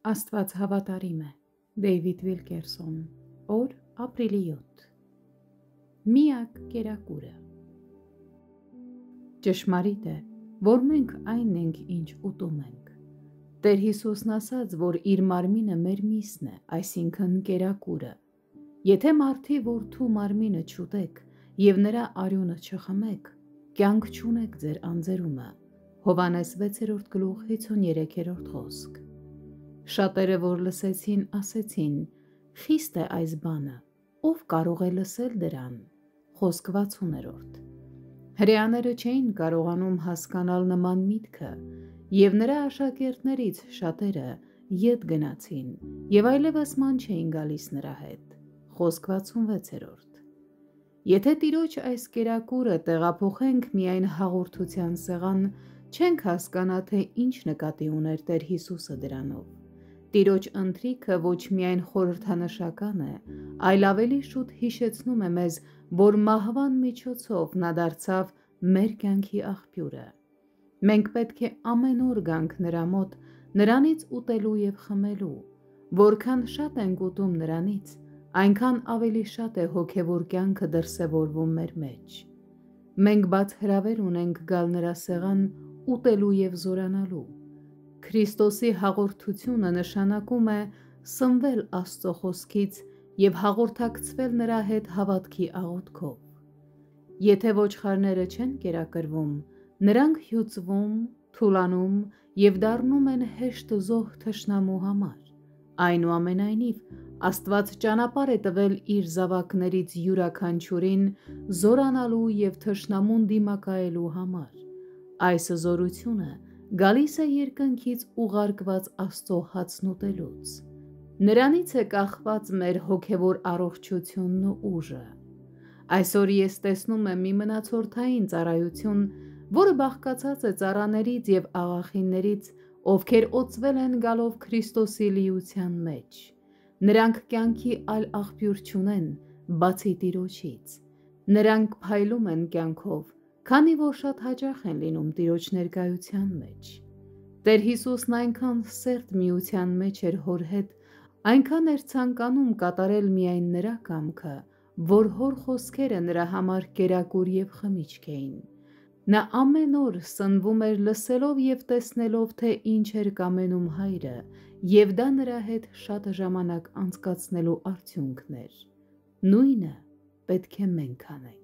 Աստված հավատարիմ է։ Դեյվիդ Վիլկերսոն, օր ապրիլի 7։ Միակ կերակուրը։ Ճշմարիտ է, որ մենք այն ենք, ինչ ուտում ենք։ Տեր Հիսուսն ասաց, որ իր մարմինը մեր միսն է, այսինքն կերակուրը։ Եթե մարդի որդու մարմինը չուտեք և նրա արյունը չխմեք, կյանք չունեք ձեր անձերումը։ Հովհաննես 6:53 խոսք։ Շատերը, որ լսեցին, ասեցին. խիստ է այս բանը, ով կարող է լսել դրան։ Խոսք 60-րդ։ Հրեաները չէին կարողանում հասկանալ նման միտքը, և նրա աշակերտներից շատերը ետ գնացին և այլևս ման չէին գալիս նրա հետ։ Խոսք 66-րդ։ Եթե Տիրոջ այս կերակուրը տեղափոխենք միայն հաղորդության սեղան, չենք հասկանա, թե ինչ նկատի ուներ Տեր Հիսուսը դրանով։ Տիրոջ ընթրիքը ոչ միայն խորհրդանշական է, այլ ավելի շուտ հիշեցնում է մեզ, որ մահվան միջոցով նա դարձավ մեր կյանքի աղբյուրը։ Մենք պետք է ամեն օր գանք նրա մոտ, նրանից ուտելու և խմելու։ Որքան շատ ենք ուտում նրանից, այնքան ավելի շատ է հոգևոր կյանքը դրսևորվում մեր մեջ։ Մենք բաց հրավեր ունենք գալ նրա սեղան, ուտելու և զորանալու։ Քրիստոսի հաղորդությունը նշանակում է սնվել Աստծո խոսքից և հաղորդակցվել նրա հետ հավատքի աղոթքով։ Եթե ոչխարները չեն կերակրվում, նրանք հյուծվում, թուլանում և դառնում են հեշտ զոհ թշնամու համար։ Այնուամենայնիվ, Աստված ճանապարհ է տվել իր զավակներից յուրաքանչյուրին զորանալու և թշնամուն դիմակայելու համար։ Այս զորությունը գալիս է երկնքից ուղարկված Աստծո հացն ուտելուց։ Նրանից է կախված մեր հոգևոր առողջությունն ու ուժը։ Այսօր ես տեսնում եմ մի մնացորդային ծառայություն, որը բաղկացած է ծառաներից և աղախիններից, ովքեր օծվել են գալով Քրիստոսի լիության մեջ։ Նրանք կյանքի այլ աղբյուր չունեն, բացի Տիրոջից։ Նրանք փայլում են կյանքով, քանի որ շատ հաճախ են լինում Տիրոջ ներկայության մեջ։ Տեր Հիսուսն այնքան սերտ միության մեջ էր Հոր հետ, այնքան էր ցանկանում կատարել միայն նրա կամքը, որ Հոր խոսքերը նրա համար կերակուր և խմիչք էին։ Նա ամեն օր սնվում էր լսելով և տեսնելով, թե ինչ էր կամենում Հայրը, և դա նրա հետ շատ ժամանակ անցկացնելու արդյունքն էր։ Նույնը պետք է մենք անենք։